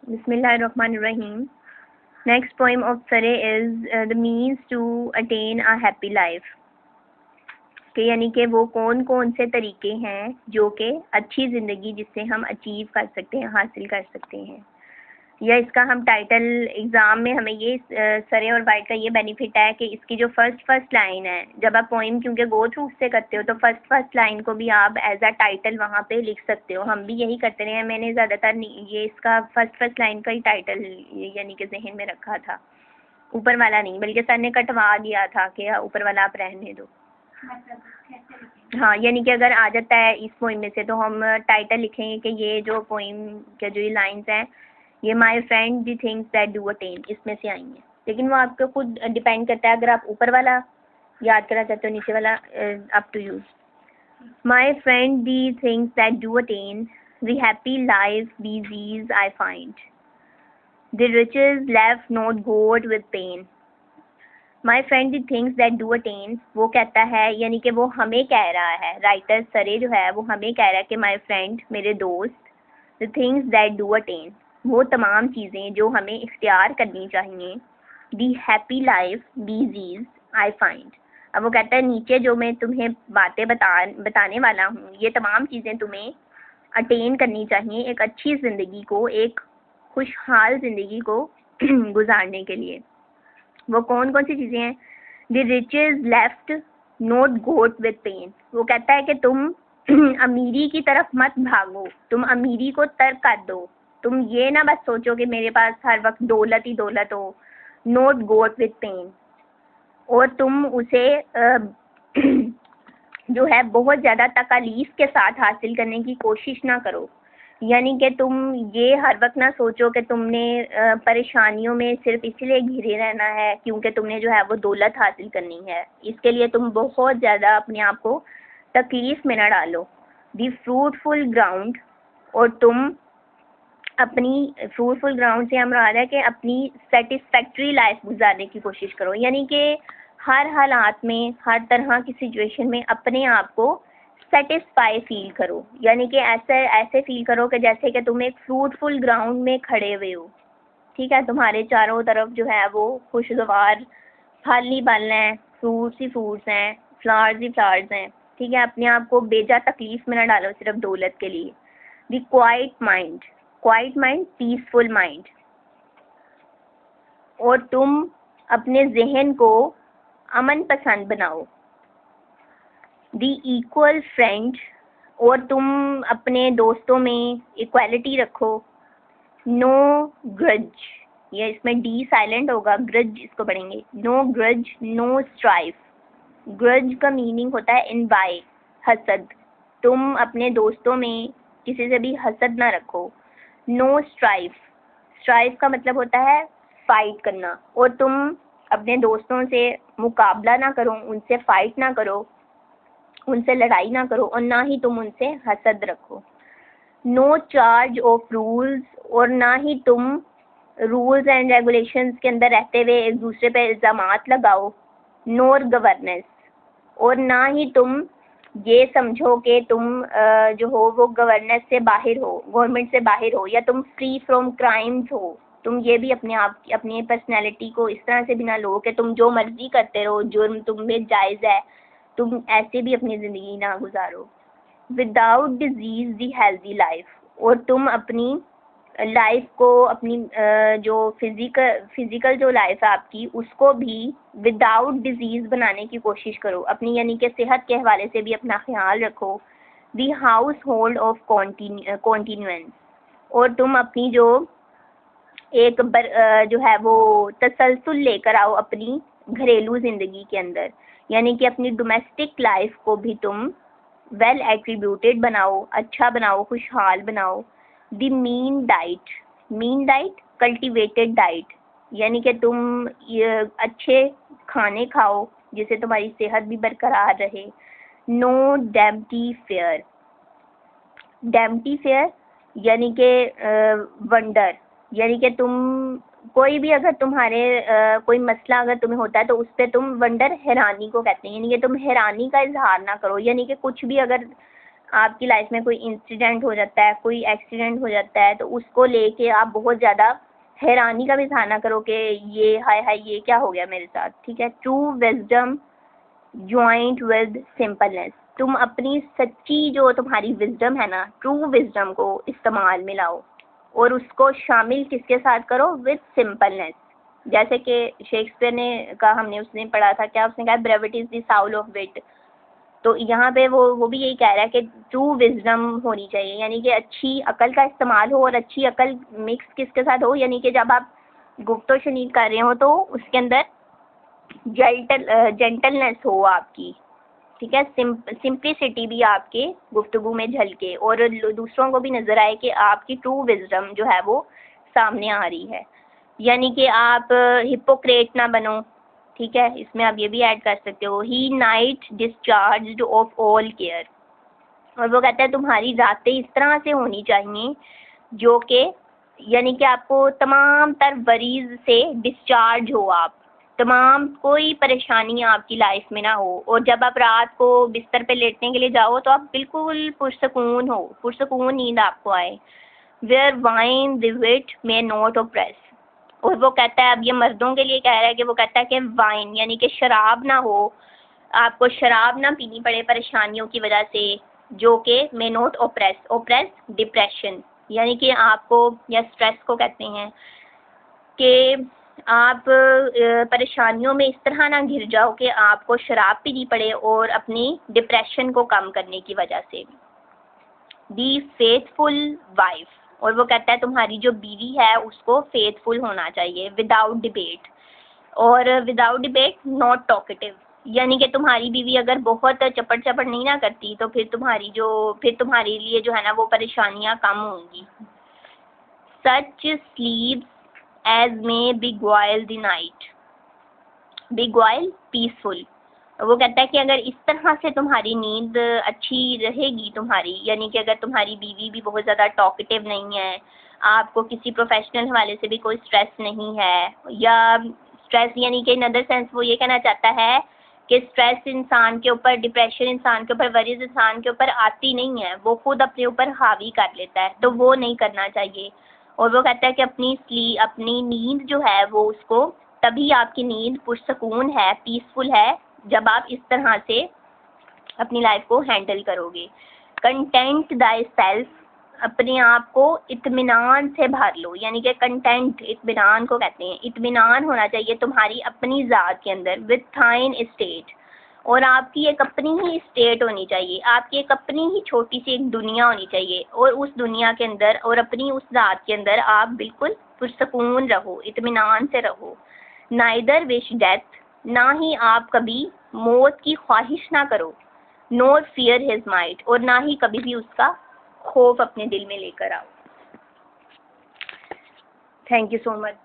Bismillahirrahmanirrahim. Next poem of Sare is the means to attain a happy life. कि यानी कि वो कौन कौन से तरीके हैं जो कि अच्छी ज़िंदगी जिससे हम अचीव कर सकते हैं, हासिल कर सकते हैं। या इसका हम टाइटल एग्ज़ाम में हमें ये सरे और वाइट का ये बेनिफिट है कि इसकी जो फर्स्ट लाइन है, जब आप पोइम क्योंकि गो थ्रू उससे करते हो तो फर्स्ट लाइन को भी आप एज अ टाइटल वहाँ पे लिख सकते हो। हम भी यही करते रहे हैं। मैंने ज़्यादातर ये इसका फर्स्ट लाइन का ही टाइटल यानी कि जहन में रखा था, ऊपर वाला नहीं, बल्कि सर ने कटवा दिया था कि ऊपर वाला आप रहने दो। हाँ, यानी कि अगर आ जाता है इस पोइम में से तो हम टाइटल लिखेंगे कि ये जो पोइम के जो ये लाइन्स हैं ये माई friend the things that do attain, इसमें से आएंगे। लेकिन वो आपको खुद डिपेंड करता है, अगर आप ऊपर वाला याद करना चाहते हो नीचे वाला up to you. My friend the things that do attain, the happy life these is I find, the riches left not got with pain. My friend the things that do attain, वो कहता है यानी कि वो हमें कह रहा है, राइटर सरे जो है वो हमें कह रहा है कि माई फ्रेंड मेरे दोस्त, the things that do attain, वो तमाम चीज़ें जो हमें इख्तियार करनी चाहिए, the happy life these I find. अब वो कहता है नीचे जो मैं तुम्हें बातें बताने वाला हूँ ये तमाम चीज़ें तुम्हें अटेन करनी चाहिए एक अच्छी ज़िंदगी को, एक खुशहाल ज़िंदगी को गुजारने के लिए। वो कौन कौन सी चीज़ें हैं? The riches left not got with pain, वो कहता है कि तुम अमीरी की तरफ मत भागो, तुम अमीरी को तर्क कर दो। तुम ये ना बस सोचो कि मेरे पास हर वक्त दौलत ही दौलत हो, नोट गोट विद पेन, और तुम उसे जो है बहुत ज़्यादा तकालीफ के साथ हासिल करने की कोशिश ना करो। यानी कि तुम ये हर वक्त ना सोचो कि तुमने परेशानियों में सिर्फ इसलिए घिरे रहना है क्योंकि तुमने जो है वो दौलत हासिल करनी है, इसके लिए तुम बहुत ज़्यादा अपने आप को तकलीफ़ में ना डालो। दी फ्रूटफुल ग्राउंड, और तुम अपनी फ्रूटफुल ग्राउंड से हम रहा है कि अपनी सेटिस्फैक्ट्री लाइफ गुजारने की कोशिश करो। यानी कि हर हालात में, हर तरह की सिचुएशन में अपने आप को सेटिस्फाई फील करो। यानी कि ऐसे फील करो कि जैसे कि तुम एक फ्रूटफुल ग्राउंड में खड़े हुए हो, ठीक है, तुम्हारे चारों तरफ जो है वो खुशगवार फल ही फल हैं, फ्रूट्स ही फ्रूट्स हैं, फ्लावर्स ही फ्लावर्स हैं, ठीक है। अपने आप को बेजा तकलीफ में ना डालो सिर्फ दौलत के लिए। The quite mind peaceful mind, और तुम अपने जहन को अमन पसंद बनाओ। दी इक्वल फ्रेंड, और तुम अपने दोस्तों में इक्वालिटी रखो। नो ग्रज, ये इसमें डी साइलेंट होगा, ग्रज इसको पढ़ेंगे। No grudge no strife, grudge का मीनिंग होता है इनवाई, हसद। तुम अपने दोस्तों में किसी से भी हसद ना रखो। नो स्ट्राइफ, स्ट्राइफ का मतलब होता है फाइट करना, और तुम अपने दोस्तों से मुकाबला ना करो, उनसे फाइट ना करो, उनसे लड़ाई ना करो, और ना ही तुम उनसे हसद रखो। नो चार्ज ऑफ रूल्स, और ना ही तुम रूल्स एंड रेगुलेशंस के अंदर रहते हुए एक दूसरे पे इल्ज़ामात लगाओ। नोर गवर्नेंस, और ना ही तुम ये समझो कि तुम जो हो वो गवर्नेंस से बाहर हो, गवर्नमेंट से बाहर हो, या तुम फ्री फ्रॉम क्राइम्स हो। तुम ये भी अपने आप अपनी पर्सनैलिटी को इस तरह से भी ना लो कि तुम जो मर्जी करते रहो, जुर्म तुम में जायज़ है, तुम ऐसे भी अपनी ज़िंदगी ना गुजारो। विदाउट डिजीज़ दी हेल्दी लाइफ, और तुम अपनी लाइफ को, अपनी जो फिज़िकल जो लाइफ है आपकी, उसको भी विदाउट डिजीज़ बनाने की कोशिश करो अपनी, यानी कि सेहत के हवाले से भी अपना ख्याल रखो। दी हाउस होल्ड ऑफ कॉन्टीन्यूएंस, और तुम अपनी जो जो है वो तसलसल लेकर आओ अपनी घरेलू ज़िंदगी के अंदर। यानी कि अपनी डोमेस्टिक लाइफ को भी तुम वेल एट्रीब्यूटेड बनाओ, अच्छा बनाओ, खुशहाल बनाओ। The mean diet cultivated diet, यानी कि तुम ये अच्छे खाने खाओ जिससे तुम्हारी सेहत भी बरकरार रहे। नो डेम्प्टी फेयर, यानी कि वंडर, यानी कि तुम कोई भी अगर तुम्हारे कोई मसला अगर तुम्हें होता है तो उस पर तुम वंडर, हैरानी को कहते हैं, यानी कि तुम हैरानी का इजहार ना करो। यानी कि कुछ भी अगर आपकी लाइफ में कोई इंसिडेंट हो जाता है, कोई एक्सीडेंट हो जाता है, तो उसको लेके आप बहुत ज़्यादा हैरानी का भी सामना करो कि ये हाय हाय ये क्या हो गया मेरे साथ, ठीक है। ट्रू विजडम ज्वाइंट विद सिंपलनेस, तुम अपनी सच्ची जो तुम्हारी विजडम है ना, ट्रू विजडम को इस्तेमाल में लाओ और उसको शामिल किसके साथ करो, विद सिंपलनेस। जैसे कि शेक्सपियर ने का हमने उसने पढ़ा था, क्या उसने कहा, brevity is the soul of wit. तो यहाँ पे वो भी यही कह रहा है कि ट्रू विजडम होनी चाहिए, यानी कि अच्छी अकल का इस्तेमाल हो, और अच्छी अकल मिक्स किसके साथ हो, यानी कि जब आप गुफ्तो शनीद कर रहे हो तो उसके अंदर जेंटलनेस हो आपकी, ठीक है। सिंप्लिसिटी भी आपके गुफ्तगू में झलके और दूसरों को भी नज़र आए कि आपकी ट्रू विजडम जो है वो सामने आ रही है। यानी कि आप हिपोक्रेट ना बनो, ठीक है। इसमें आप ये भी ऐड कर सकते हो, he night discharged of all care. और वो कहता है तुम्हारी रातें इस तरह से होनी चाहिए जो कि, यानी कि आपको तमाम तर वरीज से डिस्चार्ज हो, आप तमाम कोई परेशानी आपकी लाइफ में ना हो, और जब आप रात को बिस्तर पे लेटने के लिए जाओ तो आप बिल्कुल पुरसकून हो, पुरसकून नींद आपको आए। Where wine the wit may not oppress. और वो कहता है, अब ये मर्दों के लिए कह रहा है कि वो कहता है कि वाइन यानी कि शराब ना हो, आपको शराब ना पीनी पड़े परेशानियों की वजह से, जो कि may not oppress, oppress depression, यानी कि आपको, या स्ट्रेस को कहते हैं, कि आप परेशानियों में इस तरह ना घिर जाओ कि आपको शराब पीनी पड़े और अपनी डिप्रेशन को कम करने की वजह से। बी फेथफुल वाइफ, और वो कहता है तुम्हारी जो बीवी है उसको फेथफुल होना चाहिए, विदाउट डिबेट, और विदाउट डिबेट नॉट टॉकेटिव, यानी कि तुम्हारी बीवी अगर बहुत चपट चपट नहीं ना करती तो फिर तुम्हारे लिए जो है ना वो परेशानियां कम होंगी। Such sleeps as may beguile the night, beguile peaceful. वो कहता है कि अगर इस तरह से तुम्हारी नींद अच्छी रहेगी तुम्हारी, यानी कि अगर तुम्हारी बीवी भी बहुत ज़्यादा टॉकेटिव नहीं है, आपको किसी प्रोफेशनल हवाले से भी कोई स्ट्रेस नहीं है, या स्ट्रेस यानी कि इन अदर सेंस वो ये कहना चाहता है कि स्ट्रेस इंसान के ऊपर, डिप्रेशन इंसान के ऊपर, वरीज इंसान के ऊपर आती नहीं है, वो खुद अपने ऊपर हावी कर लेता है, तो वो नहीं करना चाहिए। और वो कहता है कि अपनी नींद जो है वो उसको, तभी आपकी नींद पुरसकून है, पीसफुल है, जब आप इस तरह से अपनी लाइफ को हैंडल करोगे। कंटेंट दाई सेल्फ, अपने आप को इत्मीनान से भर लो, यानी कि कंटेंट इत्मीनान को कहते हैं, इत्मीनान होना चाहिए तुम्हारी अपनी ज़ात के अंदर, विद थाइन स्टेट, और आपकी एक अपनी ही स्टेट होनी चाहिए, आपकी एक अपनी ही छोटी सी एक दुनिया होनी चाहिए, और उस दुनिया के अंदर और अपनी उस ज़ात के अंदर आप बिल्कुल पुरसकून रहो, इत्मीनान से रहो। नाइदर विश डेथ, ना ही आप कभी मौत की ख्वाहिश ना करो, नोर फियर हिज माइट, और ना ही कभी भी उसका खौफ अपने दिल में लेकर आओ। Thank you so much.